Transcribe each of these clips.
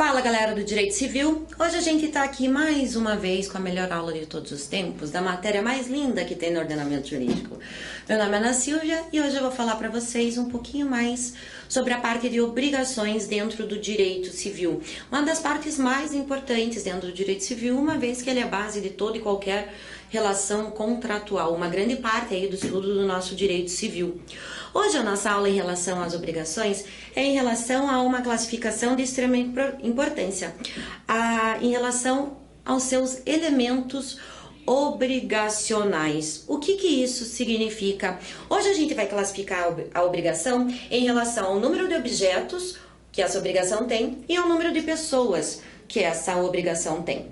Fala galera do Direito Civil, hoje a gente está aqui mais uma vez com a melhor aula de todos os tempos, da matéria mais linda que tem no ordenamento jurídico. Meu nome é Ana Silvia e hoje eu vou falar para vocês um pouquinho mais sobre a parte de obrigações dentro do direito civil. Uma das partes mais importantes dentro do direito civil, uma vez que ele é a base de toda e qualquer relação contratual, uma grande parte aí do estudo do nosso direito civil. Hoje a nossa aula em relação às obrigações é em relação a uma classificação de extrema importância, em relação aos seus elementos obrigacionais. O que isso significa? Hoje a gente vai classificar a obrigação em relação ao número de objetos que essa obrigação tem e ao número de pessoas que essa obrigação tem.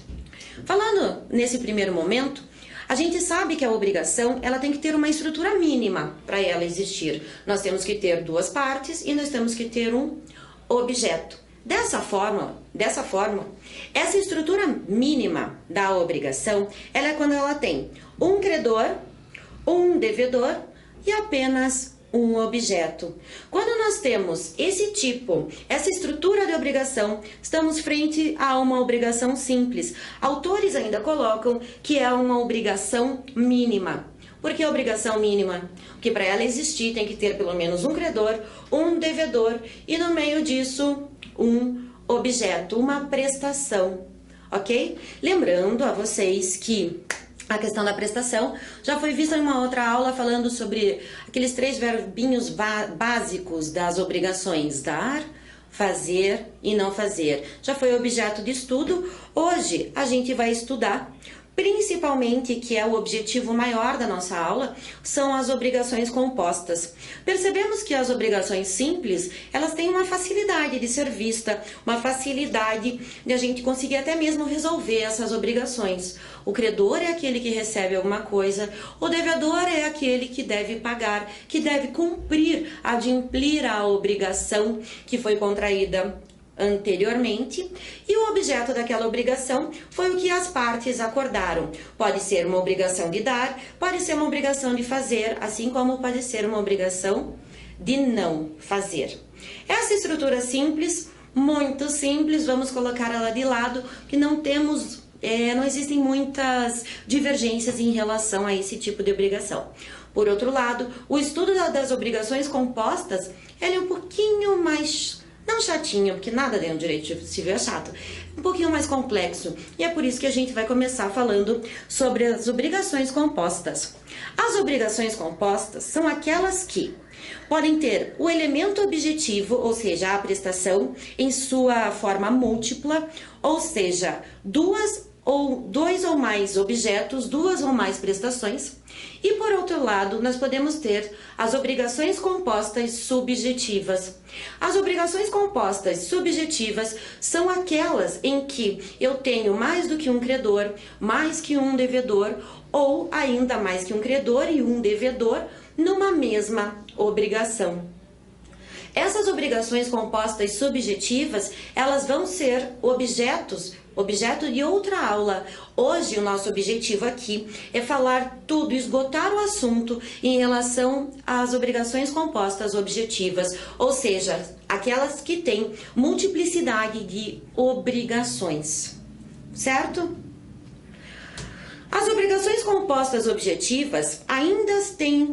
Falando nesse primeiro momento, a gente sabe que a obrigação ela tem que ter uma estrutura mínima para ela existir. Nós temos que ter duas partes e nós temos que ter um objeto. Dessa forma, essa estrutura mínima da obrigação, ela é quando ela tem um credor, um devedor e apenas um objeto. Quando nós temos essa estrutura de obrigação, estamos frente a uma obrigação simples. Autores ainda colocam que é uma obrigação mínima. Por que obrigação mínima? Porque para ela existir tem que ter pelo menos um credor, um devedor e no meio disso um objeto, uma prestação, ok? Lembrando a vocês que a questão da prestação já foi vista em uma outra aula falando sobre aqueles 3 verbinhos básicos das obrigações: dar, fazer e não fazer. Já foi objeto de estudo. Hoje a gente vai estudar principalmente, que é o objetivo maior da nossa aula, são as obrigações compostas. Percebemos que as obrigações simples, elas têm uma facilidade de ser vista, uma facilidade de a gente conseguir até mesmo resolver essas obrigações. O credor é aquele que recebe alguma coisa, o devedor é aquele que deve pagar, que deve cumprir, adimplir a obrigação que foi contraída anteriormente, e o objeto daquela obrigação foi o que as partes acordaram. Pode ser uma obrigação de dar, pode ser uma obrigação de fazer, assim como pode ser uma obrigação de não fazer. Essa estrutura simples, muito simples, vamos colocar ela de lado, que não existem muitas divergências em relação a esse tipo de obrigação. Por outro lado, o estudo das obrigações compostas, ele é um pouquinho mais, não chatinho, porque nada dentro do direito civil é chato, um pouquinho mais complexo. E é por isso que a gente vai começar falando sobre as obrigações compostas. As obrigações compostas são aquelas que podem ter o elemento objetivo, ou seja, a prestação, em sua forma múltipla, ou seja, dois ou mais objetos, duas ou mais prestações. E por outro lado, nós podemos ter as obrigações compostas subjetivas. As obrigações compostas subjetivas são aquelas em que eu tenho mais do que um credor, mais que um devedor, ou ainda mais que um credor e um devedor numa mesma obrigação. Essas obrigações compostas subjetivas, elas vão ser objeto de outra aula. Hoje o nosso objetivo aqui é falar tudo, esgotar o assunto em relação às obrigações compostas objetivas, ou seja, aquelas que têm multiplicidade de obrigações, certo? As obrigações compostas objetivas ainda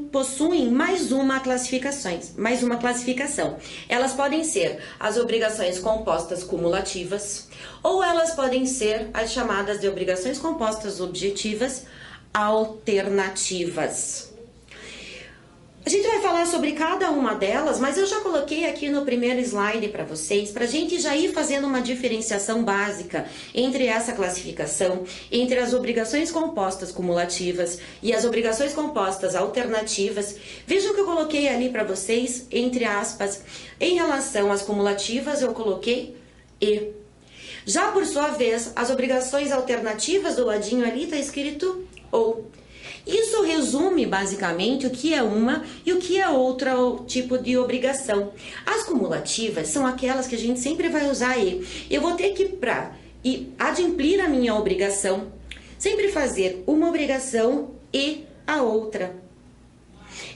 possuem mais uma classificação. Elas podem ser as obrigações compostas cumulativas, ou elas podem ser as chamadas de obrigações compostas objetivas alternativas. A gente vai falar sobre cada uma delas, mas eu já coloquei aqui no primeiro slide para vocês, para a gente já ir fazendo uma diferenciação básica entre essa classificação, entre as obrigações compostas cumulativas e as obrigações compostas alternativas. Vejam que eu coloquei ali para vocês, entre aspas, em relação às cumulativas eu coloquei e. Já por sua vez, as obrigações alternativas do ladinho ali está escrito ou. Isso resume basicamente o que é uma e o que é outro tipo de obrigação. As cumulativas são aquelas que a gente sempre vai usar e. Eu vou ter que, para adimplir a minha obrigação, sempre fazer uma obrigação e a outra.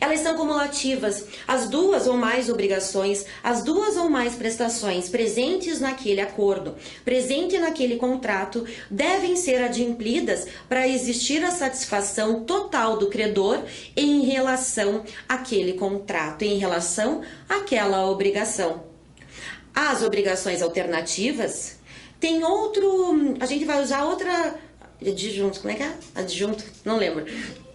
Elas são cumulativas. As duas ou mais obrigações, as duas ou mais prestações presentes naquele acordo, presente naquele contrato, devem ser adimplidas para existir a satisfação total do credor em relação àquele contrato, em relação àquela obrigação. As obrigações alternativas tem outro, a gente vai usar outra, adjunto, como é que é? Adjunto, não lembro,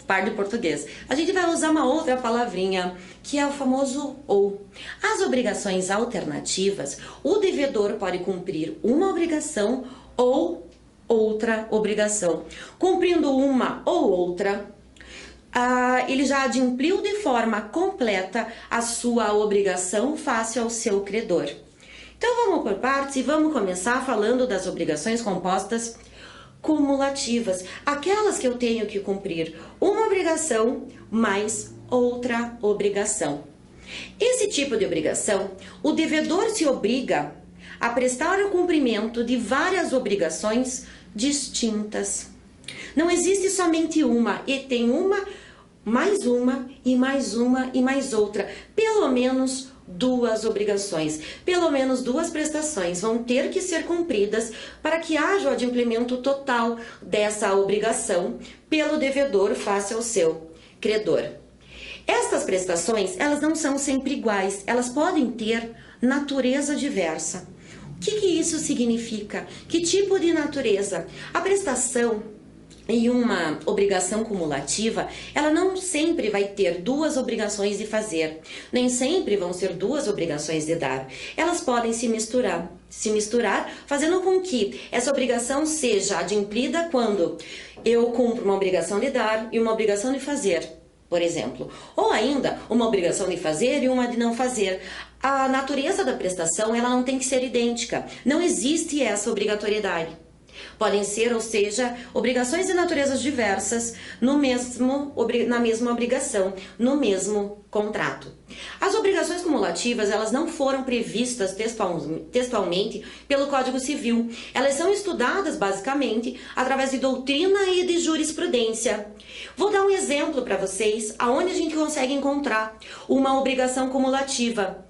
par de português. A gente vai usar uma outra palavrinha, que é o famoso ou. As obrigações alternativas, o devedor pode cumprir uma obrigação ou outra obrigação. Cumprindo uma ou outra, ele já adimpliu de forma completa a sua obrigação face ao seu credor. Então vamos por partes e vamos começar falando das obrigações compostas cumulativas, aquelas que eu tenho que cumprir uma obrigação mais outra obrigação. Esse tipo de obrigação, o devedor se obriga a prestar o cumprimento de várias obrigações distintas. Não existe somente uma, e tem uma e mais uma e mais outra. Pelo menos duas obrigações, pelo menos duas prestações vão ter que ser cumpridas para que haja o adimplemento total dessa obrigação pelo devedor face ao seu credor. Estas prestações, elas não são sempre iguais, elas podem ter natureza diversa. O que isso significa? Que tipo de natureza? A prestação em uma obrigação cumulativa, ela não sempre vai ter duas obrigações de fazer, nem sempre vão ser duas obrigações de dar. Elas podem se misturar, fazendo com que essa obrigação seja adimplida quando eu cumpro uma obrigação de dar e uma obrigação de fazer, por exemplo. Ou ainda, uma obrigação de fazer e uma de não fazer. A natureza da prestação, ela não tem que ser idêntica. Não existe essa obrigatoriedade. Podem ser, ou seja, obrigações de naturezas diversas na mesma obrigação, no mesmo contrato. As obrigações cumulativas, elas não foram previstas textualmente pelo Código Civil. Elas são estudadas basicamente através de doutrina e de jurisprudência. Vou dar um exemplo para vocês aonde a gente consegue encontrar uma obrigação cumulativa.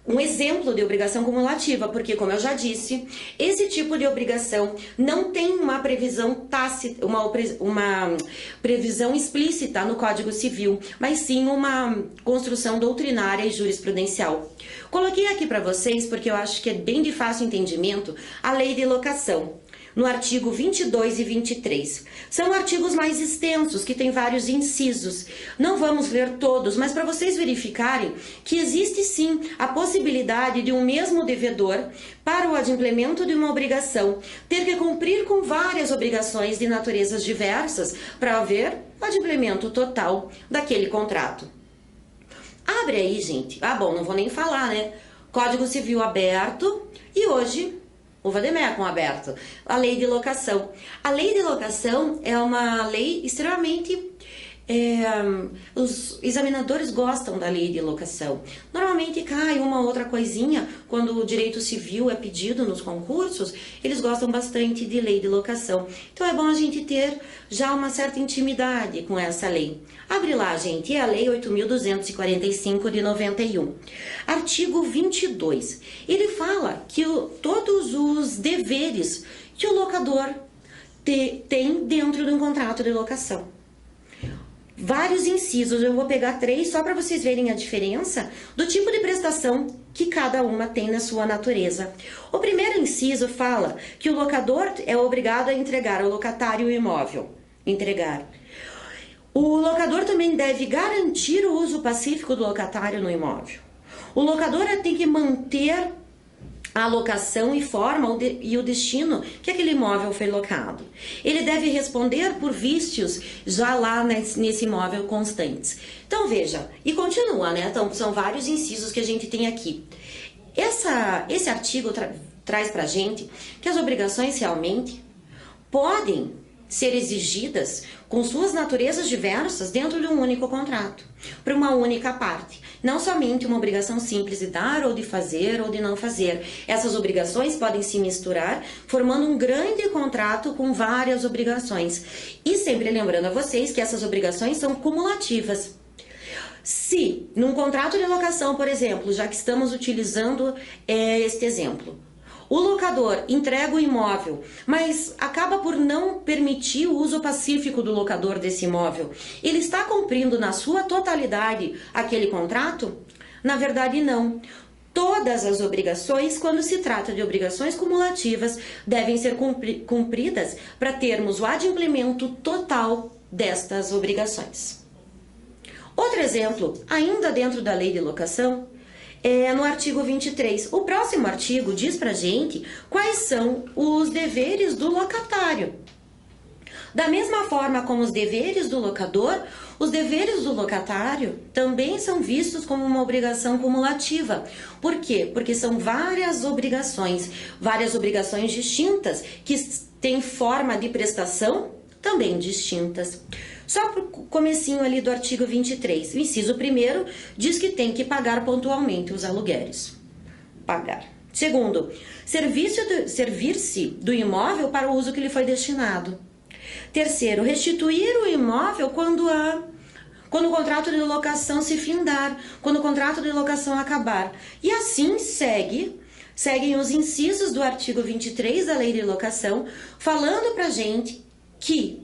Um exemplo de obrigação cumulativa, porque, como eu já disse, esse tipo de obrigação não tem uma previsão tácita, uma previsão explícita no Código Civil, mas sim uma construção doutrinária e jurisprudencial. Coloquei aqui para vocês, porque eu acho que é bem de fácil entendimento, a Lei de Locação, no artigo 22 e 23. São artigos mais extensos, que têm vários incisos. Não vamos ler todos, mas para vocês verificarem que existe sim a possibilidade de um mesmo devedor, para o adimplemento de uma obrigação, ter que cumprir com várias obrigações de naturezas diversas para haver o adimplemento total daquele contrato. Abre aí, gente. Bom, não vou nem falar, né? Código Civil aberto e hoje o vademecum aberto, a lei de locação. A lei de locação é uma lei extremamente... os examinadores gostam da lei de locação. Normalmente cai uma outra coisinha quando o direito civil é pedido nos concursos, eles gostam bastante de lei de locação. Então é bom a gente ter já uma certa intimidade com essa lei. Abre lá, gente, é a lei 8.245 de 91. Artigo 22. Ele fala que todos os deveres que o locador tem dentro de um contrato de locação. Vários incisos, eu vou pegar 3 só para vocês verem a diferença do tipo de prestação que cada uma tem na sua natureza. O primeiro inciso fala que o locador é obrigado a entregar ao locatário o imóvel. Entregar. O locador também deve garantir o uso pacífico do locatário no imóvel. O locador tem que manter a locação e forma e o destino que aquele imóvel foi locado. Ele deve responder por vícios já lá nesse imóvel constantes. Então veja, e continua, né? Então são vários incisos que a gente tem aqui. Esse artigo traz pra gente que as obrigações realmente podem ser exigidas com suas naturezas diversas dentro de um único contrato, para uma única parte. Não somente uma obrigação simples de dar, ou de fazer, ou de não fazer. Essas obrigações podem se misturar, formando um grande contrato com várias obrigações. E sempre lembrando a vocês que essas obrigações são cumulativas. Se, num contrato de locação, por exemplo, já que estamos utilizando este exemplo, o locador entrega o imóvel, mas acaba por não permitir o uso pacífico do locador desse imóvel, ele está cumprindo na sua totalidade aquele contrato? Na verdade, não. Todas as obrigações, quando se trata de obrigações cumulativas, devem ser cumpridas para termos o adimplemento total destas obrigações. Outro exemplo, ainda dentro da lei de locação, é no artigo 23. O próximo artigo diz pra gente quais são os deveres do locatário. Da mesma forma como os deveres do locador, os deveres do locatário também são vistos como uma obrigação cumulativa. Por quê? Porque são várias obrigações distintas que têm forma de prestação também distintas. Só para o comecinho ali do artigo 23, o inciso 1º diz que tem que pagar pontualmente os aluguéis. Pagar. Segundo, servir-se do imóvel para o uso que lhe foi destinado. Terceiro, restituir o imóvel quando o contrato de locação se findar, quando o contrato de locação acabar. E assim seguem os incisos do artigo 23 da lei de locação, falando pra gente que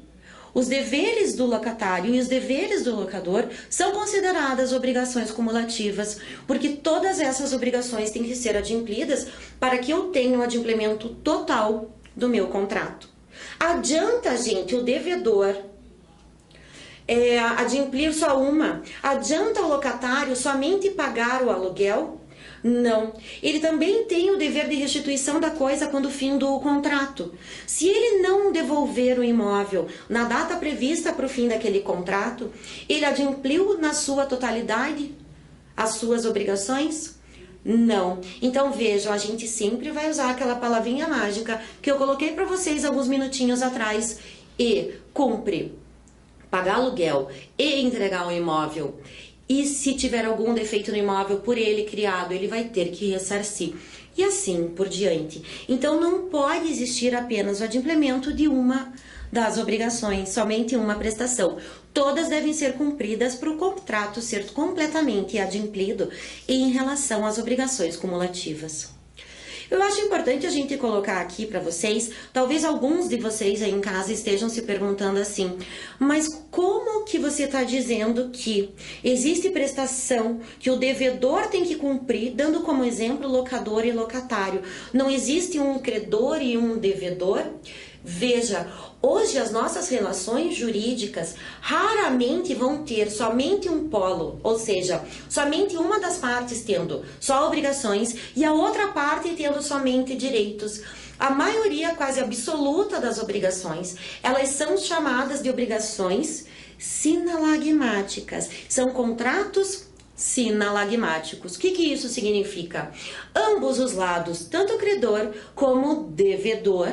os deveres do locatário e os deveres do locador são consideradas obrigações cumulativas, porque todas essas obrigações têm que ser adimplidas para que eu tenha o adimplemento total do meu contrato. Adianta, gente, o devedor adimplir só uma? Adianta o locatário somente pagar o aluguel? Não. Ele também tem o dever de restituição da coisa quando finda o contrato. Se ele não devolver o imóvel na data prevista para o fim daquele contrato, ele adimpliu na sua totalidade as suas obrigações? Não. Então vejam, a gente sempre vai usar aquela palavrinha mágica que eu coloquei para vocês alguns minutinhos atrás. E cumpre, pagar aluguel e entregar o imóvel. E se tiver algum defeito no imóvel por ele criado, ele vai ter que ressarcir. E assim por diante. Então não pode existir apenas o adimplemento de uma das obrigações, somente uma prestação. Todas devem ser cumpridas para o contrato ser completamente adimplido em relação às obrigações cumulativas. Eu acho importante a gente colocar aqui para vocês, talvez alguns de vocês aí em casa estejam se perguntando assim, mas como que você está dizendo que existe prestação que o devedor tem que cumprir, dando como exemplo locador e locatário? Não existe um credor e um devedor? Veja, hoje as nossas relações jurídicas raramente vão ter somente um polo, ou seja, somente uma das partes tendo só obrigações e a outra parte tendo somente direitos. A maioria quase absoluta das obrigações, elas são chamadas de obrigações sinalagmáticas, são contratos sinalagmáticos. O que isso significa? Ambos os lados, tanto o credor como o devedor,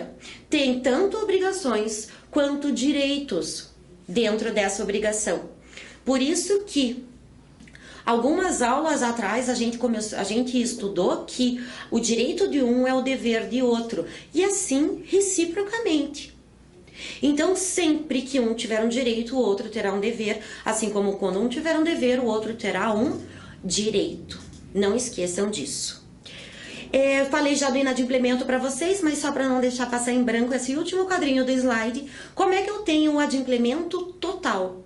têm tanto obrigações quanto direitos dentro dessa obrigação. Por isso que algumas aulas atrás a gente estudou que o direito de um é o dever de outro, e assim reciprocamente. Então, sempre que um tiver um direito, o outro terá um dever, assim como quando um tiver um dever, o outro terá um direito. Não esqueçam disso. Falei já do inadimplemento para vocês, mas só para não deixar passar em branco esse último quadrinho do slide, como é que eu tenho o adimplemento total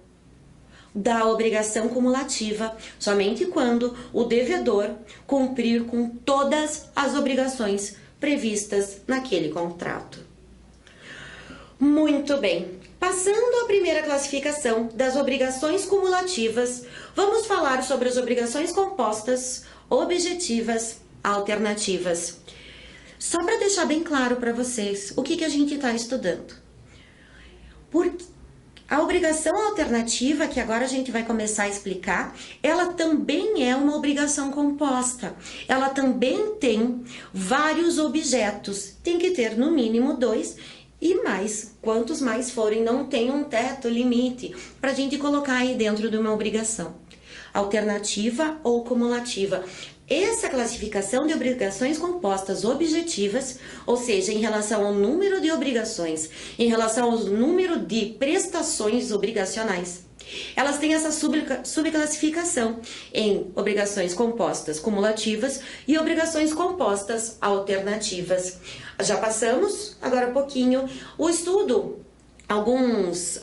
da obrigação cumulativa, somente quando o devedor cumprir com todas as obrigações previstas naquele contrato. Muito bem, passando à primeira classificação das obrigações cumulativas, vamos falar sobre as obrigações compostas, objetivas, alternativas. Só para deixar bem claro para vocês o que a gente está estudando. Porque a obrigação alternativa, que agora a gente vai começar a explicar, ela também é uma obrigação composta. Ela também tem vários objetos, tem que ter no mínimo 2. E mais, quantos mais forem, não tem um teto, limite, para a gente colocar aí dentro de uma obrigação. Alternativa ou cumulativa. Essa classificação de obrigações compostas objetivas, ou seja, em relação ao número de obrigações, em relação ao número de prestações obrigacionais, Elas têm essa subclassificação em obrigações compostas cumulativas e obrigações compostas alternativas. Já passamos, agora um pouquinho, o estudo, alguns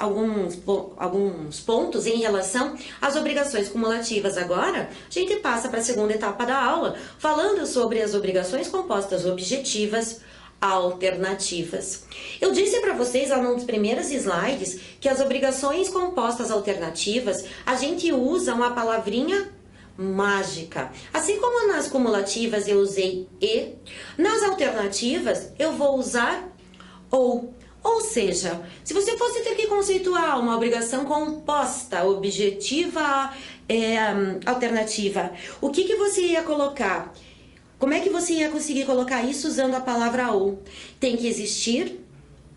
pontos em relação às obrigações cumulativas. Agora, a gente passa para a segunda etapa da aula, falando sobre as obrigações compostas objetivas alternativas. Eu disse para vocês lá nos primeiros slides que as obrigações compostas alternativas, a gente usa uma palavrinha mágica. Assim como nas cumulativas eu usei e, nas alternativas eu vou usar ou. Ou seja, se você fosse ter que conceituar uma obrigação composta, objetiva, alternativa, o que você ia colocar? Como é que você ia conseguir colocar isso usando a palavra ou? Tem que existir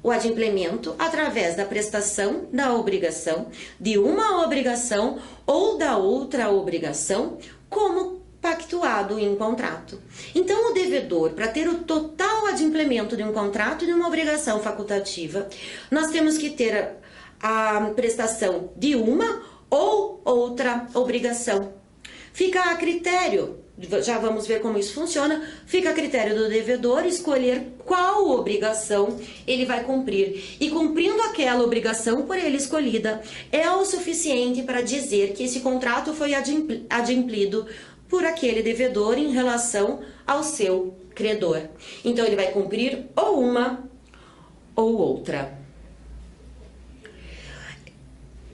o adimplemento através da prestação da obrigação, de uma obrigação ou da outra obrigação, como pactuado em contrato. Então, o devedor, para ter o total adimplemento de um contrato e de uma obrigação facultativa, nós temos que ter a prestação de uma ou outra obrigação. Fica a critério, já vamos ver como isso funciona, fica a critério do devedor escolher qual obrigação ele vai cumprir. E cumprindo aquela obrigação por ele escolhida, é o suficiente para dizer que esse contrato foi adimplido por aquele devedor em relação ao seu credor. Então, ele vai cumprir ou uma ou outra.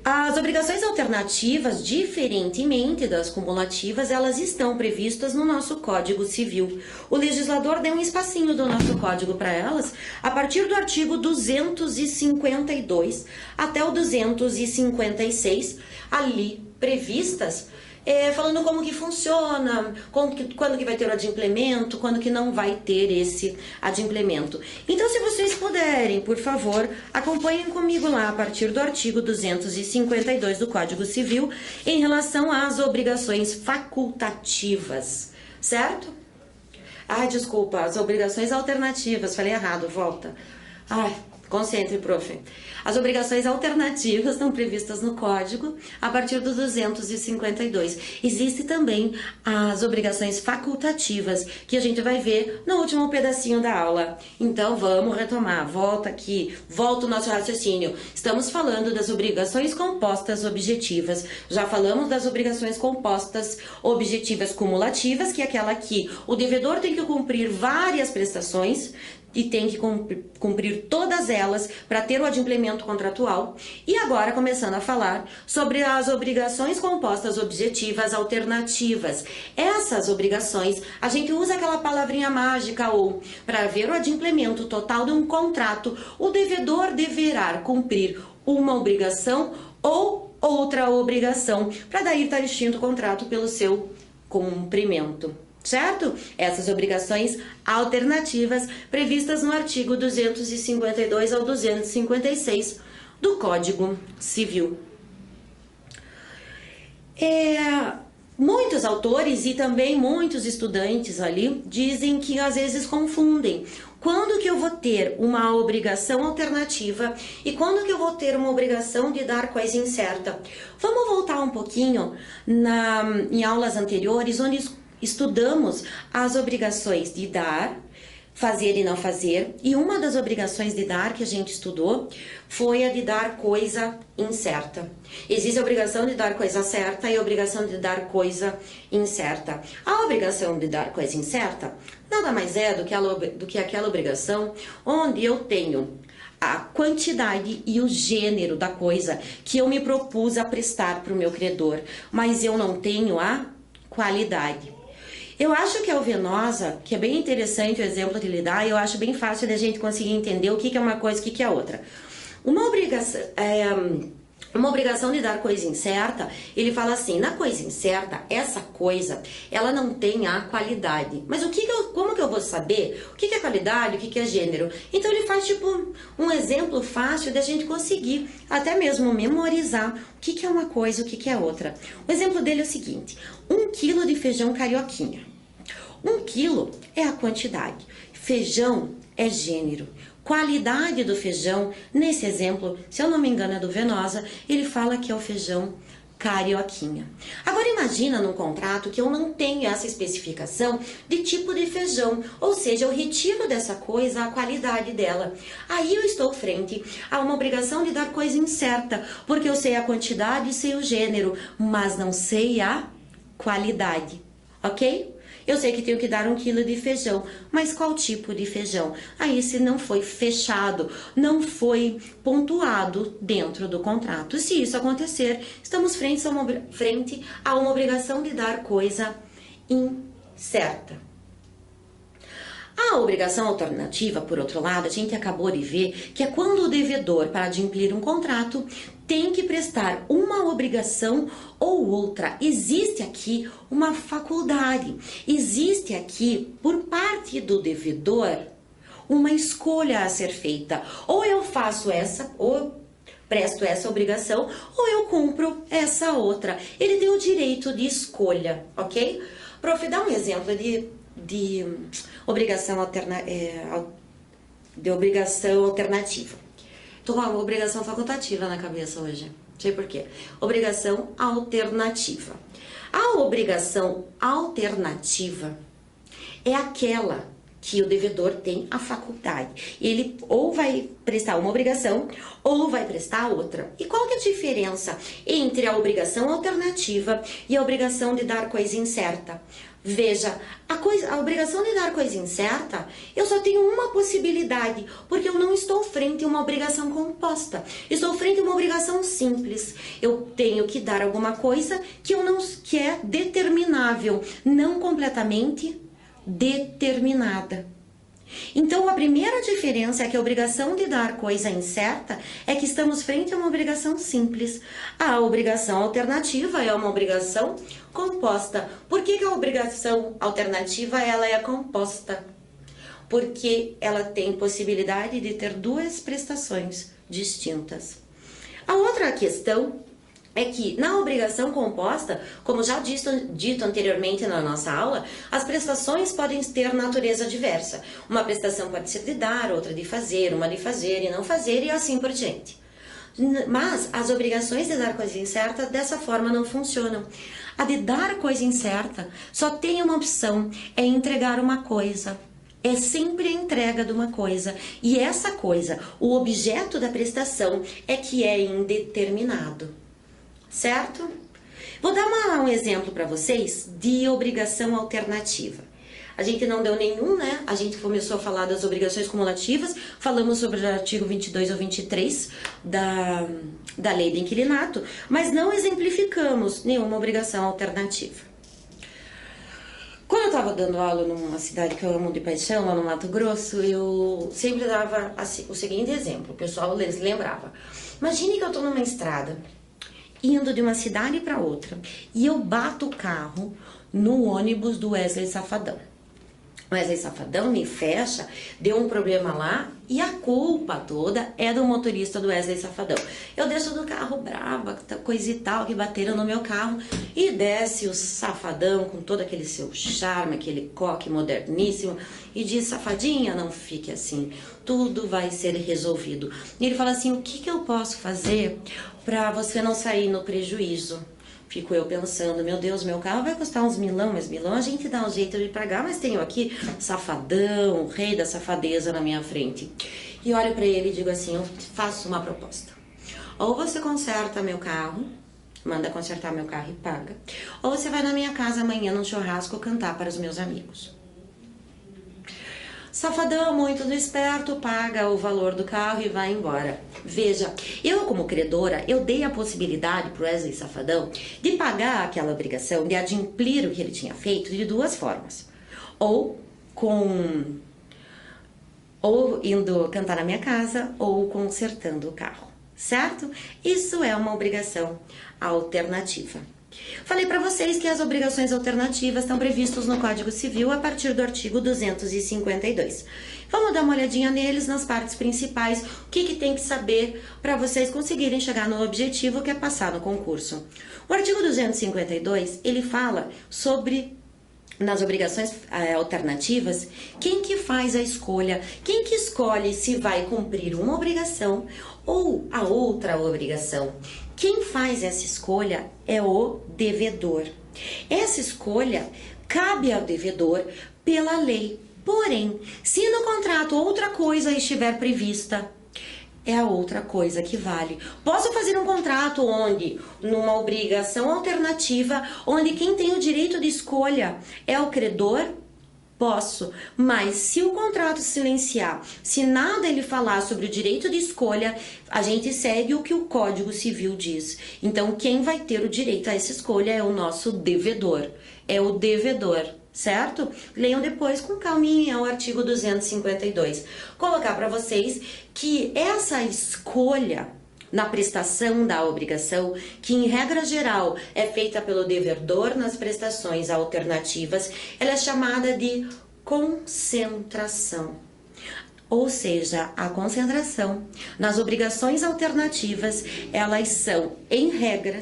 As obrigações alternativas, diferentemente das cumulativas, elas estão previstas no nosso Código Civil. O legislador deu um espacinho do nosso código para elas, a partir do artigo 252 até o 256, ali previstas, falando como que funciona, quando que vai ter o adimplemento, quando que não vai ter esse adimplemento. Então, se vocês puderem, por favor, acompanhem comigo lá a partir do artigo 252 do Código Civil em relação às obrigações facultativas, certo? Ai, desculpa, as obrigações alternativas, falei errado, volta. Ai, concentre, prof. As obrigações alternativas estão previstas no Código a partir do 252. Existem também as obrigações facultativas, que a gente vai ver no último pedacinho da aula. Então, vamos retomar. Volta aqui, volta o nosso raciocínio. Estamos falando das obrigações compostas objetivas. Já falamos das obrigações compostas objetivas cumulativas, que é aquela que o devedor tem que cumprir várias prestações, e tem que cumprir todas elas para ter o adimplemento contratual. E agora, começando a falar sobre as obrigações compostas objetivas alternativas. Essas obrigações, a gente usa aquela palavrinha mágica ou, para ver o adimplemento total de um contrato, o devedor deverá cumprir uma obrigação ou outra obrigação, para daí estar extinto o contrato pelo seu cumprimento. Certo? Essas obrigações alternativas previstas no artigo 252 ao 256 do Código Civil. Muitos autores e também muitos estudantes ali dizem que às vezes confundem. Quando que eu vou ter uma obrigação alternativa e quando que eu vou ter uma obrigação de dar coisa incerta? Vamos voltar um pouquinho em aulas anteriores, onde estudamos as obrigações de dar, fazer e não fazer, e uma das obrigações de dar que a gente estudou foi a de dar coisa incerta. Existe a obrigação de dar coisa certa e a obrigação de dar coisa incerta. A obrigação de dar coisa incerta nada mais é do que aquela obrigação onde eu tenho a quantidade e o gênero da coisa que eu me propus a prestar para o meu credor, mas eu não tenho a qualidade. Eu acho que a Alvenosa, que é bem interessante o exemplo que ele dá, eu acho bem fácil da gente conseguir entender o que é uma coisa e o que é outra. Uma obrigação de dar coisa incerta, ele fala assim, na coisa incerta, essa coisa, ela não tem a qualidade. Mas como que eu vou saber o que é qualidade, o que é gênero? Então ele faz tipo um exemplo fácil da gente conseguir até mesmo memorizar o que é uma coisa e o que é outra. O exemplo dele é o seguinte, 1 quilo de feijão carioquinha. 1 quilo é a quantidade, feijão é gênero. Qualidade do feijão, nesse exemplo, se eu não me engano é do Venosa, ele fala que é o feijão carioquinha. Agora imagina num contrato que eu não tenho essa especificação de tipo de feijão, ou seja, eu retiro dessa coisa a qualidade dela. Aí eu estou frente a uma obrigação de dar coisa incerta, porque eu sei a quantidade e sei o gênero, mas não sei a qualidade, ok? Eu sei que tenho que dar 1 quilo de feijão, mas qual tipo de feijão? Aí se não foi fechado, não foi pontuado dentro do contrato. Se isso acontecer, estamos frente a uma obrigação de dar coisa incerta. A obrigação alternativa, por outro lado, a gente acabou de ver que é quando o devedor, para adimplir um contrato, tem que prestar uma obrigação ou outra. Existe aqui uma faculdade, existe aqui, por parte do devedor, uma escolha a ser feita. Ou eu faço essa, ou presto essa obrigação, ou eu cumpro essa outra. Ele tem o direito de escolha, ok? Prof, dá um exemplo de obrigação alternativa. Tô com uma obrigação facultativa na cabeça hoje. Não sei por quê. Obrigação alternativa. A obrigação alternativa é aquela que o devedor tem a faculdade. Ele ou vai prestar uma obrigação ou vai prestar outra. E qual que é a diferença entre a obrigação alternativa e a obrigação de dar coisa incerta? Veja, a obrigação de dar coisa incerta, eu só tenho uma possibilidade, porque eu não estou frente a uma obrigação composta. Estou frente a uma obrigação simples. Eu tenho que dar alguma coisa que é determinável, não completamente determinada. Então, a primeira diferença é que a obrigação de dar coisa incerta é que estamos frente a uma obrigação simples. A obrigação alternativa é uma obrigação composta. Por que a obrigação alternativa ela é composta? Porque ela tem possibilidade de ter duas prestações distintas. A outra questão é que na obrigação composta, como já dito anteriormente na nossa aula, as prestações podem ter natureza diversa. Uma prestação pode ser de dar, outra de fazer, uma de fazer e não fazer e assim por diante. Mas as obrigações de dar coisa incerta dessa forma não funcionam. A de dar coisa incerta só tem uma opção, é entregar uma coisa. É sempre a entrega de uma coisa. E essa coisa, o objeto da prestação, é que é indeterminado. Certo? Vou dar um exemplo para vocês de obrigação alternativa. A gente não deu nenhum, né? A gente começou a falar das obrigações cumulativas, falamos sobre o artigo 22 ou 23 da lei do inquilinato, mas não exemplificamos nenhuma obrigação alternativa. Quando eu estava dando aula numa cidade que eu amo de paixão, lá no Mato Grosso, eu sempre dava o seguinte exemplo, o pessoal lembrava. Imagine que eu estou numa estrada, indo de uma cidade para outra, e eu bato o carro no ônibus do Wesley Safadão. O Wesley Safadão me fecha, deu um problema lá, e a culpa toda é do motorista do Wesley Safadão. Eu desço do carro brava, coisa e tal, que bateram no meu carro, e desce o Safadão com todo aquele seu charme, aquele coque moderníssimo, e diz: safadinha, não fique assim, tudo vai ser resolvido. E ele fala assim: o que eu posso fazer para você não sair no prejuízo? Fico eu pensando, meu Deus, meu carro vai custar uns milão, mas milão a gente dá um jeito de pagar, mas tenho aqui Safadão, o rei da safadeza na minha frente. E olho para ele e digo assim: eu faço uma proposta. Ou você conserta meu carro, manda consertar meu carro e paga, ou você vai na minha casa amanhã num churrasco cantar para os meus amigos. Safadão, muito esperto, paga o valor do carro e vai embora. Veja, eu como credora, eu dei a possibilidade para o Wesley Safadão de pagar aquela obrigação, de adimplir o que ele tinha feito de duas formas. Ou indo cantar na minha casa, ou consertando o carro, certo? Isso é uma obrigação alternativa. Falei para vocês que as obrigações alternativas estão previstas no Código Civil a partir do artigo 252. Vamos dar uma olhadinha neles, nas partes principais, o que tem que saber para vocês conseguirem chegar no objetivo que é passar no concurso. O artigo 252, ele fala sobre nas obrigações alternativas, quem que faz a escolha? Quem que escolhe se vai cumprir uma obrigação ou a outra obrigação? Quem faz essa escolha é o devedor. Essa escolha cabe ao devedor pela lei. Porém, se no contrato outra coisa estiver prevista, é a outra coisa que vale. Posso fazer um contrato onde, numa obrigação alternativa, onde quem tem o direito de escolha é o credor? Posso, mas se o contrato silenciar, se nada ele falar sobre o direito de escolha, a gente segue o que o Código Civil diz. Então, quem vai ter o direito a essa escolha é o nosso devedor. É o devedor, certo? Leiam depois com calminha o artigo 252. Colocar para vocês que essa escolha na prestação da obrigação, que em regra geral é feita pelo devedor nas prestações alternativas, ela é chamada de concentração. Ou seja, a concentração nas obrigações alternativas, elas são, em regra,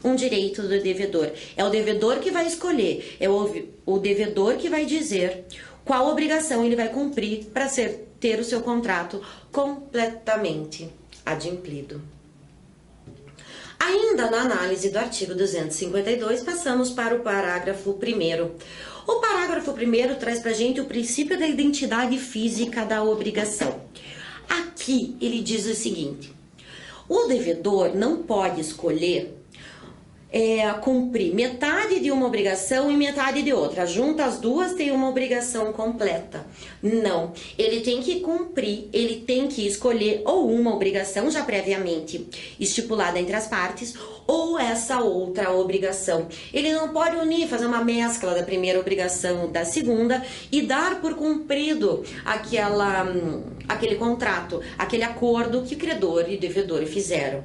um direito do devedor. É o devedor que vai escolher, é o devedor que vai dizer qual obrigação ele vai cumprir para ter o seu contrato completamente adimplido. Ainda na análise do artigo 252, passamos para o parágrafo 1º. O parágrafo 1º traz para a gente o princípio da identidade física da obrigação. Aqui ele diz o seguinte: o devedor não pode escolher cumprir metade de uma obrigação e metade de outra. Junta as duas, tem uma obrigação completa. Não, ele tem que cumprir, ele tem que escolher ou uma obrigação já previamente estipulada entre as partes, ou essa outra obrigação. Ele não pode unir, fazer uma mescla da primeira obrigação da segunda e dar por cumprido aquele contrato, aquele acordo que credor e devedor fizeram.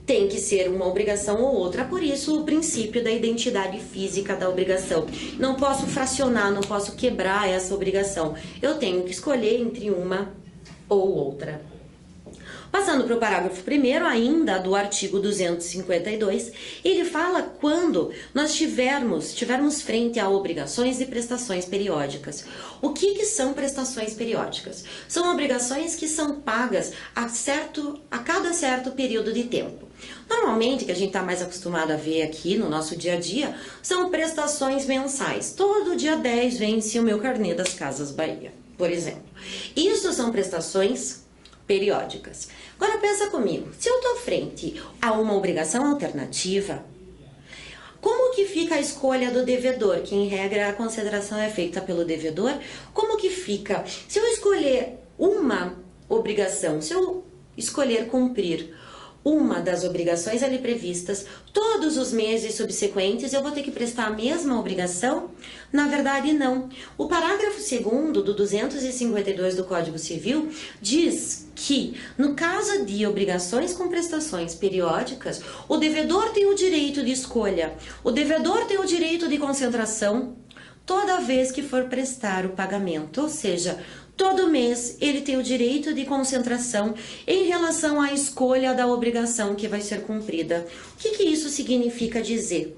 Tem que ser uma obrigação ou outra, por isso o princípio da identidade física da obrigação. Não posso fracionar, não posso quebrar essa obrigação. Eu tenho que escolher entre uma ou outra. Passando para o parágrafo 1º, ainda do artigo 252, ele fala quando nós tivermos frente a obrigações e prestações periódicas. O que são prestações periódicas? São obrigações que são pagas a cada certo período de tempo. Normalmente, que a gente está mais acostumado a ver aqui no nosso dia a dia, são prestações mensais. Todo dia 10 vence o meu carnê das Casas Bahia, por exemplo. Isso são prestações periódicas. Agora pensa comigo, se eu estou frente a uma obrigação alternativa, como que fica a escolha do devedor? Que em regra a consideração é feita pelo devedor. Como que fica? Se eu escolher uma obrigação, se eu escolher cumprir uma das obrigações ali previstas, todos os meses subsequentes eu vou ter que prestar a mesma obrigação? Na verdade, não. O parágrafo 2º do 252 do Código Civil diz que, no caso de obrigações com prestações periódicas, o devedor tem o direito de escolha, o devedor tem o direito de concentração toda vez que for prestar o pagamento, ou seja, todo mês ele tem o direito de concentração em relação à escolha da obrigação que vai ser cumprida. O que isso significa dizer?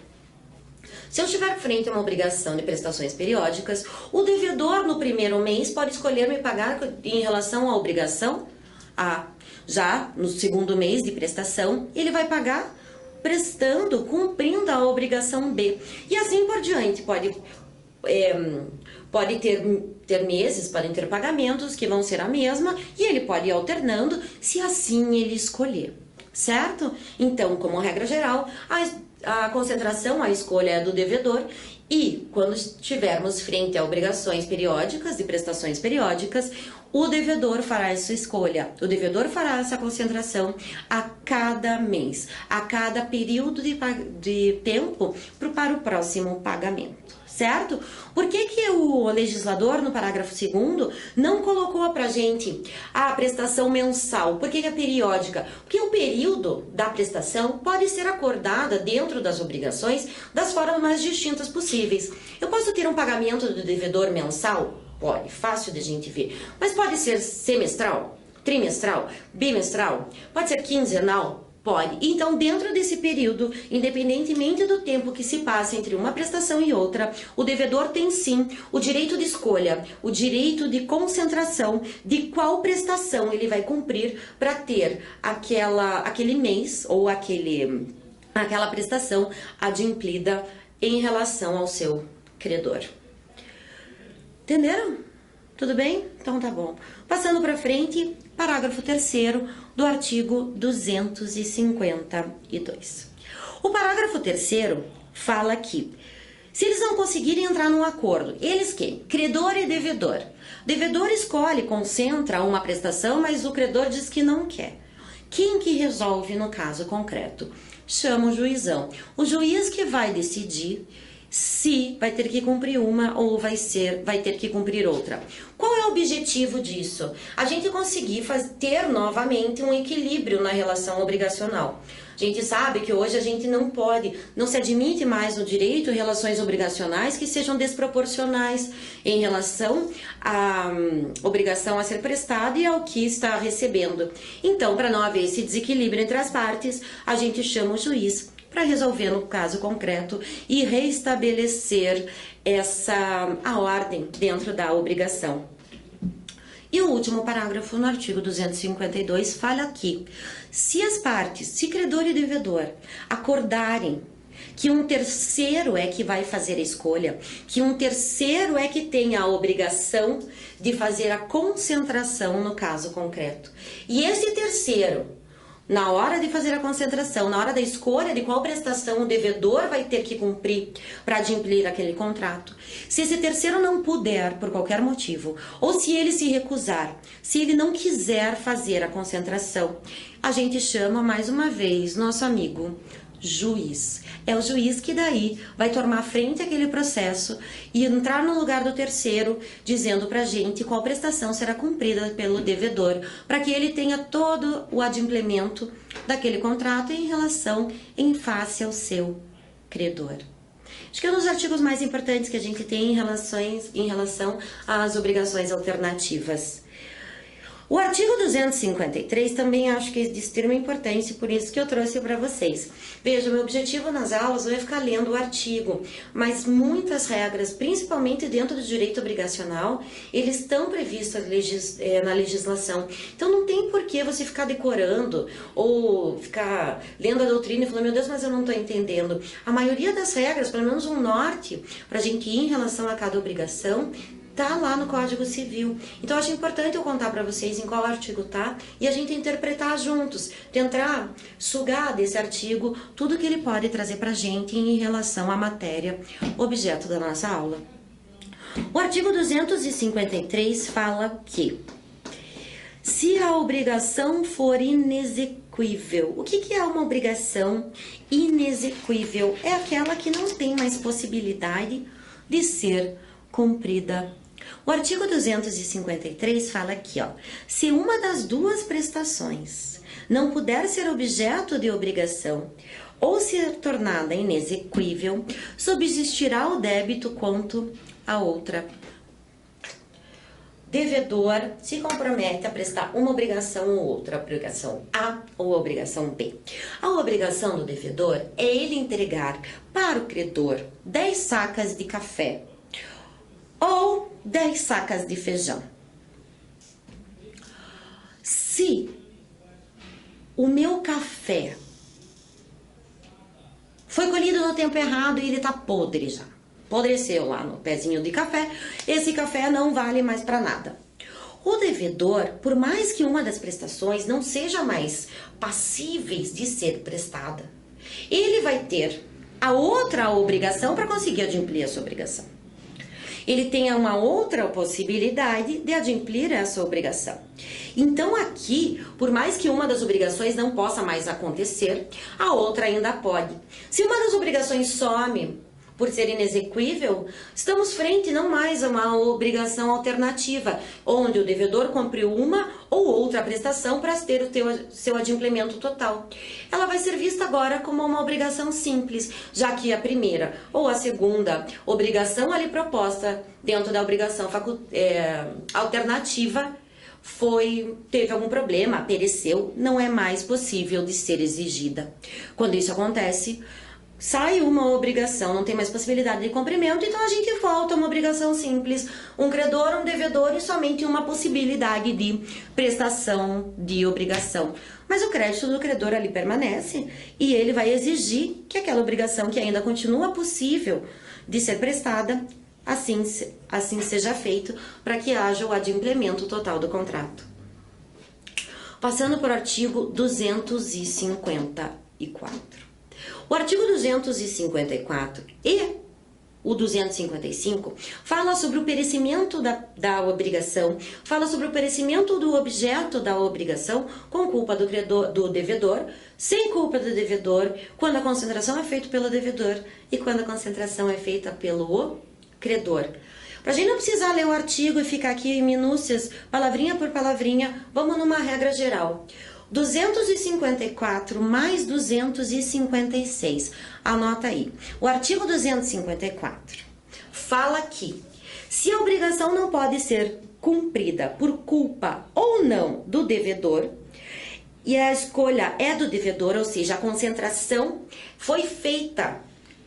Se eu estiver frente a uma obrigação de prestações periódicas, o devedor no primeiro mês pode escolher me pagar em relação à obrigação A. Já no segundo mês de prestação, ele vai pagar cumprindo a obrigação B. E assim por diante, pode ter meses, podem ter pagamentos que vão ser a mesma e ele pode ir alternando se assim ele escolher, certo? Então, como regra geral, a concentração, a escolha é do devedor e quando estivermos frente a obrigações periódicas e prestações periódicas, o devedor fará essa escolha, o devedor fará essa concentração a cada mês, a cada período de tempo para o próximo pagamento. Certo? Por que o legislador, no parágrafo 2º, não colocou pra gente a prestação mensal? Por que é periódica? Porque o período da prestação pode ser acordada dentro das obrigações das formas mais distintas possíveis. Eu posso ter um pagamento do devedor mensal? Pode, fácil de a gente ver. Mas pode ser semestral, trimestral, bimestral, pode ser quinzenal. Pode. Então, dentro desse período, independentemente do tempo que se passa entre uma prestação e outra, o devedor tem sim o direito de escolha, o direito de concentração de qual prestação ele vai cumprir para ter aquele mês ou aquela prestação adimplida em relação ao seu credor. Entenderam? Tudo bem? Então tá bom. Passando para frente, parágrafo 3º do artigo 252. O parágrafo 3º fala que se eles não conseguirem entrar num acordo, eles quem? Credor e devedor. O devedor escolhe, concentra uma prestação, mas o credor diz que não quer. Quem que resolve no caso concreto? Chama o juizão. O juiz que vai decidir se vai ter que cumprir uma ou vai ter que cumprir outra. Qual é o objetivo disso? A gente conseguir ter novamente um equilíbrio na relação obrigacional. A gente sabe que hoje a gente não se admite mais no direito relações obrigacionais que sejam desproporcionais em relação à obrigação a ser prestada e ao que está recebendo. Então, para não haver esse desequilíbrio entre as partes, a gente chama o juiz para resolver no caso concreto e reestabelecer a ordem dentro da obrigação. E o último parágrafo no artigo 252 fala aqui: se as partes, se credor e devedor, acordarem que um terceiro é que vai fazer a escolha, que um terceiro é que tem a obrigação de fazer a concentração no caso concreto, e esse terceiro, na hora de fazer a concentração, na hora da escolha de qual prestação o devedor vai ter que cumprir para adimplir aquele contrato, se esse terceiro não puder, por qualquer motivo, ou se ele se recusar, se ele não quiser fazer a concentração, a gente chama mais uma vez nosso amigo juiz. É o juiz que daí vai tomar frente àquele processo e entrar no lugar do terceiro, dizendo pra gente qual prestação será cumprida pelo devedor, para que ele tenha todo o adimplemento daquele contrato em face ao seu credor. Acho que é um dos artigos mais importantes que a gente tem em relação às obrigações alternativas. O artigo 253 também acho que é de extrema importância, por isso que eu trouxe para vocês. Veja, meu objetivo nas aulas não é ficar lendo o artigo, mas muitas regras, principalmente dentro do direito obrigacional, eles estão previstos na legislação. Então não tem por que você ficar decorando ou ficar lendo a doutrina e falando, meu Deus, mas eu não estou entendendo. A maioria das regras, pelo menos um norte, para a gente ir em relação a cada obrigação, tá lá no Código Civil. Então, acho importante eu contar para vocês em qual artigo tá e a gente interpretar juntos, tentar sugar desse artigo tudo que ele pode trazer pra gente em relação à matéria objeto da nossa aula. O artigo 253 fala que se a obrigação for inexequível, o que é uma obrigação inexequível? É aquela que não tem mais possibilidade de ser cumprida. O artigo 253 fala aqui, ó, se uma das duas prestações não puder ser objeto de obrigação ou ser tornada inexequível, subsistirá o débito quanto à outra. Devedor se compromete a prestar uma obrigação ou outra, obrigação A ou obrigação B. A obrigação do devedor é ele entregar para o credor 10 sacas de café ou 10 sacas de feijão. Se o meu café foi colhido no tempo errado e ele tá podre já, apodreceu lá no pezinho de café, esse café não vale mais para nada. O devedor, por mais que uma das prestações não seja mais passíveis de ser prestada, ele vai ter a outra obrigação para conseguir adimplir essa obrigação. Ele tem uma outra possibilidade de adimplir essa obrigação. Então aqui, por mais que uma das obrigações não possa mais acontecer, a outra ainda pode. Se uma das obrigações some por ser inexequível, estamos frente não mais a uma obrigação alternativa, onde o devedor cumpriu uma ou outra prestação para ter o seu adimplemento total. Ela vai ser vista agora como uma obrigação simples, já que a primeira ou a segunda obrigação ali proposta dentro da obrigação alternativa teve algum problema, pereceu, não é mais possível de ser exigida. Quando isso acontece, sai uma obrigação, não tem mais possibilidade de cumprimento, então a gente volta a uma obrigação simples, um credor, um devedor e somente uma possibilidade de prestação de obrigação. Mas o crédito do credor ali permanece e ele vai exigir que aquela obrigação que ainda continua possível de ser prestada, assim seja feito, para que haja o adimplemento total do contrato. Passando para o artigo 254. O artigo 254 e o 255 fala sobre o perecimento da obrigação, fala sobre o perecimento do objeto da obrigação com culpa do devedor, sem culpa do devedor, quando a concentração é feita pelo devedor e quando a concentração é feita pelo credor. Para a gente não precisar ler o artigo e ficar aqui em minúcias, palavrinha por palavrinha, vamos numa regra geral. 254 mais 256. Anota aí. O artigo 254 fala que se a obrigação não pode ser cumprida por culpa ou não do devedor, e a escolha é do devedor, ou seja, a concentração foi feita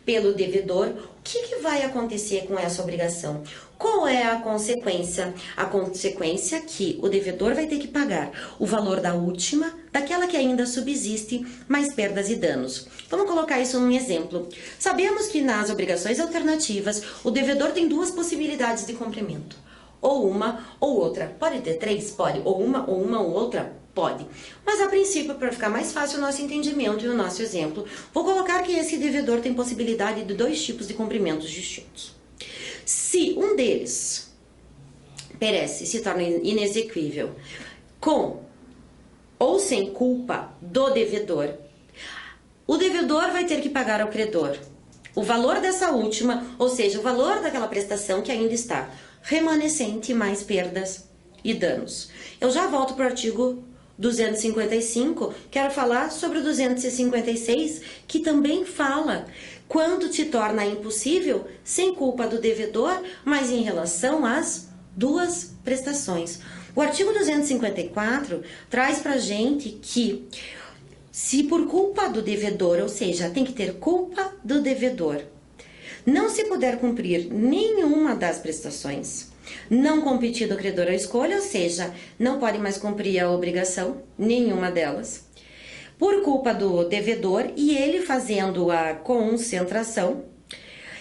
pelo devedor, o que vai acontecer com essa obrigação? Qual é a consequência? A consequência é que o devedor vai ter que pagar o valor da última, daquela que ainda subsiste, mais perdas e danos. Vamos colocar isso num exemplo. Sabemos que nas obrigações alternativas, o devedor tem duas possibilidades de cumprimento. Ou uma ou outra. Pode ter três? Pode. Ou uma ou outra? Pode. Mas a princípio, para ficar mais fácil o nosso entendimento e o nosso exemplo, vou colocar que esse devedor tem possibilidade de dois tipos de cumprimentos distintos. Se um deles perece, se torna inexequível, com ou sem culpa do devedor, o devedor vai ter que pagar ao credor o valor dessa última, ou seja, o valor daquela prestação que ainda está remanescente, mais perdas e danos. Eu já volto para o artigo 255, quero falar sobre o 256, que também fala quando te torna impossível, sem culpa do devedor, mas em relação às duas prestações. O artigo 254 traz pra gente que se por culpa do devedor, ou seja, tem que ter culpa do devedor, não se puder cumprir nenhuma das prestações, não competir do credor à escolha, ou seja, não pode mais cumprir a obrigação, nenhuma delas, por culpa do devedor e ele fazendo a concentração,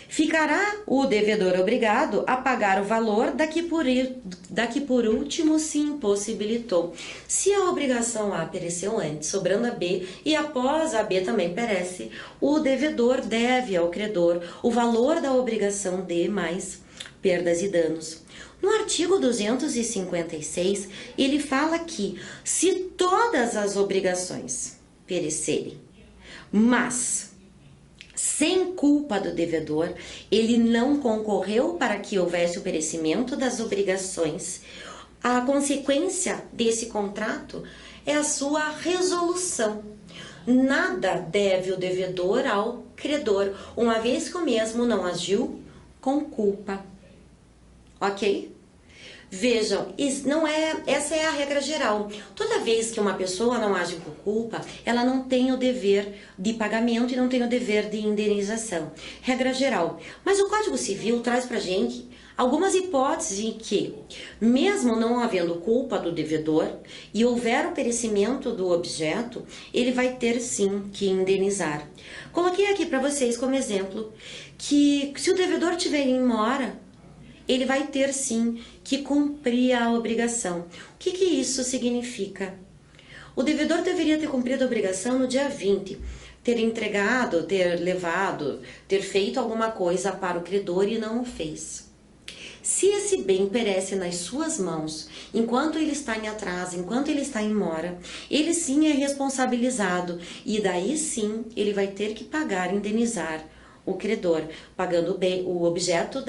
ficará o devedor obrigado a pagar o valor da que por último se impossibilitou. Se a obrigação A pereceu antes, sobrando a B, e após a B também perece, o devedor deve ao credor o valor da obrigação D mais perdas e danos. No artigo 256, ele fala que se todas as obrigações perecerem, mas sem culpa do devedor, ele não concorreu para que houvesse o perecimento das obrigações, a consequência desse contrato é a sua resolução. Nada deve o devedor ao credor, uma vez que o mesmo não agiu com culpa. Ok? Vejam, essa é a regra geral. Toda vez que uma pessoa não age por culpa, ela não tem o dever de pagamento e não tem o dever de indenização. Regra geral. Mas o Código Civil traz pra gente algumas hipóteses em que, mesmo não havendo culpa do devedor e houver o perecimento do objeto, ele vai ter sim que indenizar. Coloquei aqui para vocês como exemplo que se o devedor tiver em mora, ele vai ter sim que cumprir a obrigação. O que isso significa? O devedor deveria ter cumprido a obrigação no dia 20, ter entregado, ter levado, ter feito alguma coisa para o credor e não o fez. Se esse bem perece nas suas mãos, enquanto ele está em atraso, enquanto ele está em mora, ele sim é responsabilizado e daí sim ele vai ter que pagar, indenizar o credor, pagando o objeto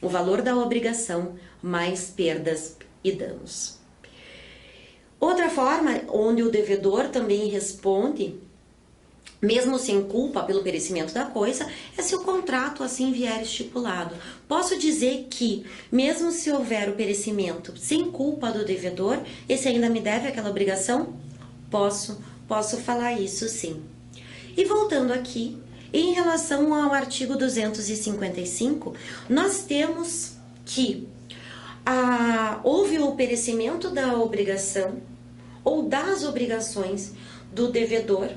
o valor da obrigação mais perdas e danos. Outra forma onde o devedor também responde mesmo sem culpa pelo perecimento da coisa, é se o contrato assim vier estipulado. Posso dizer que, mesmo se houver o perecimento sem culpa do devedor, esse ainda me deve aquela obrigação? Posso falar isso sim. E voltando aqui, em relação ao artigo 255, nós temos que houve o perecimento da obrigação ou das obrigações do devedor,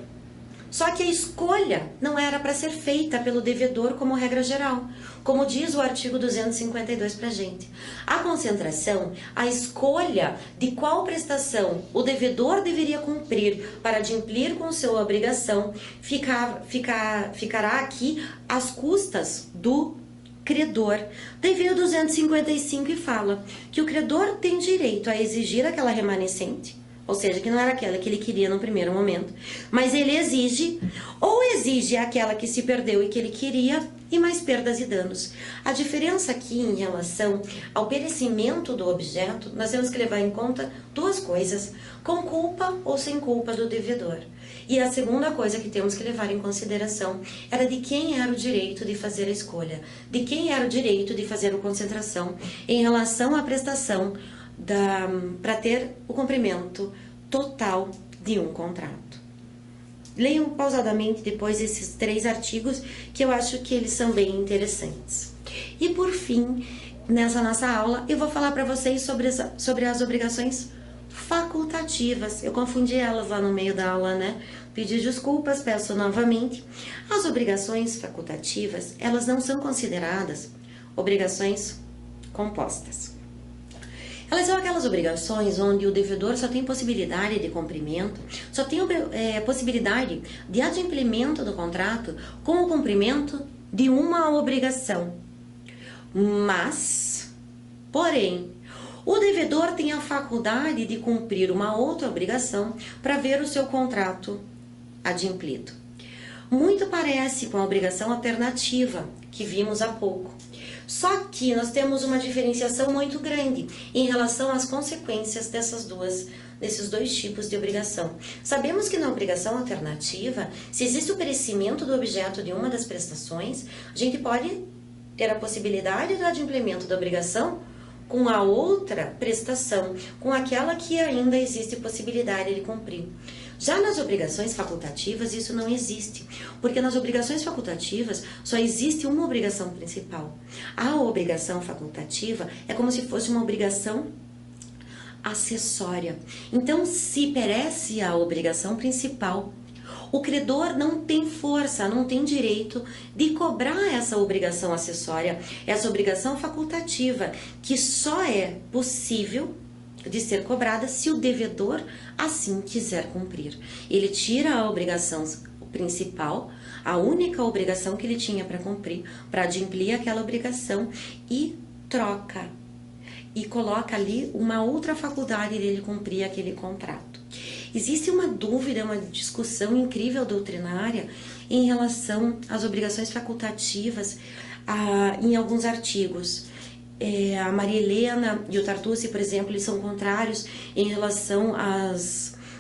só que a escolha não era para ser feita pelo devedor como regra geral, como diz o artigo 252 para a gente. A concentração, a escolha de qual prestação o devedor deveria cumprir para adimplir com sua obrigação, ficará aqui às custas do credor. Daí veio o 255 e fala que o credor tem direito a exigir aquela remanescente, ou seja, que não era aquela que ele queria no primeiro momento, mas ele exige aquela que se perdeu e que ele queria, e mais perdas e danos. A diferença aqui em relação ao perecimento do objeto, nós temos que levar em conta duas coisas, com culpa ou sem culpa do devedor. E a segunda coisa que temos que levar em consideração era de quem era o direito de fazer a escolha, de quem era o direito de fazer a concentração em relação à prestação para ter o cumprimento total de um contrato. Leiam pausadamente depois esses 3 artigos, que eu acho que eles são bem interessantes. E por fim, nessa nossa aula, eu vou falar para vocês sobre as obrigações facultativas. Eu confundi elas lá no meio da aula, né? Pedi desculpas, peço novamente. As obrigações facultativas, elas não são consideradas obrigações compostas. Elas são aquelas obrigações onde o devedor só tem possibilidade de cumprimento, só tem possibilidade de adimplemento do contrato com o cumprimento de uma obrigação. Mas, porém, o devedor tem a faculdade de cumprir uma outra obrigação para ver o seu contrato adimplido. Muito parece com a obrigação alternativa que vimos há pouco. Só que nós temos uma diferenciação muito grande em relação às consequências desses dois tipos de obrigação. Sabemos que na obrigação alternativa, se existe o perecimento do objeto de uma das prestações, a gente pode ter a possibilidade do adimplemento da obrigação com a outra prestação, com aquela que ainda existe possibilidade de cumprir. Já nas obrigações facultativas, isso não existe, porque nas obrigações facultativas só existe uma obrigação principal. A obrigação facultativa é como se fosse uma obrigação acessória. Então, se perece a obrigação principal, o credor não tem força, não tem direito de cobrar essa obrigação acessória, essa obrigação facultativa, que só é possível de ser cobrada se o devedor assim quiser cumprir. Ele tira a obrigação principal, a única obrigação que ele tinha para cumprir, para adimplir aquela obrigação, e troca e coloca ali uma outra faculdade dele cumprir aquele contrato. Existe uma dúvida, uma discussão incrível doutrinária em relação às obrigações facultativas em alguns artigos. A Maria Helena e o Tartucci, por exemplo, eles são contrários em relação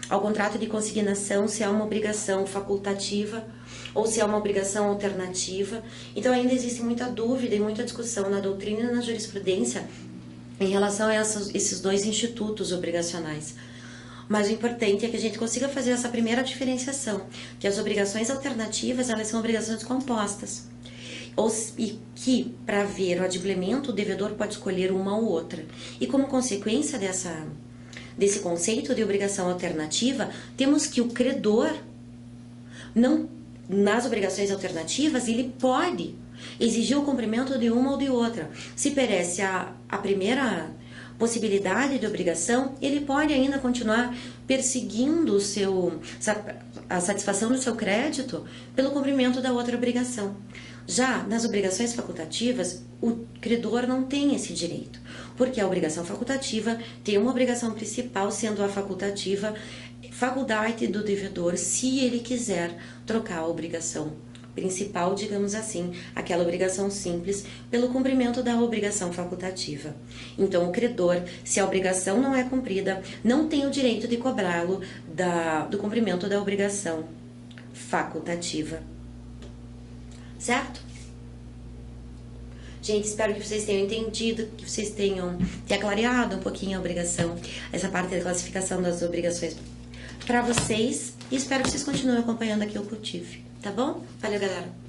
ao contrato de consignação, se é uma obrigação facultativa ou se é uma obrigação alternativa. Então ainda existe muita dúvida e muita discussão na doutrina e na jurisprudência em relação a esses dois institutos obrigacionais. Mas o importante é que a gente consiga fazer essa primeira diferenciação, que as obrigações alternativas, elas são obrigações compostas. E que, para ver o adimplemento, o devedor pode escolher uma ou outra. E como consequência desse conceito de obrigação alternativa, temos que o credor, nas obrigações alternativas, ele pode exigir o cumprimento de uma ou de outra. Se perece a primeira possibilidade de obrigação, ele pode ainda continuar perseguindo a satisfação do seu crédito pelo cumprimento da outra obrigação. Já nas obrigações facultativas, o credor não tem esse direito, porque a obrigação facultativa tem uma obrigação principal, sendo a faculdade do devedor, se ele quiser trocar a obrigação principal, digamos assim, aquela obrigação simples, pelo cumprimento da obrigação facultativa. Então, o credor, se a obrigação não é cumprida, não tem o direito de cobrá-lo do cumprimento da obrigação facultativa. Certo? Gente, espero que vocês tenham entendido, que vocês tenham clareado um pouquinho a obrigação, essa parte da classificação das obrigações para vocês. E espero que vocês continuem acompanhando aqui o Cultive, tá bom? Valeu, galera!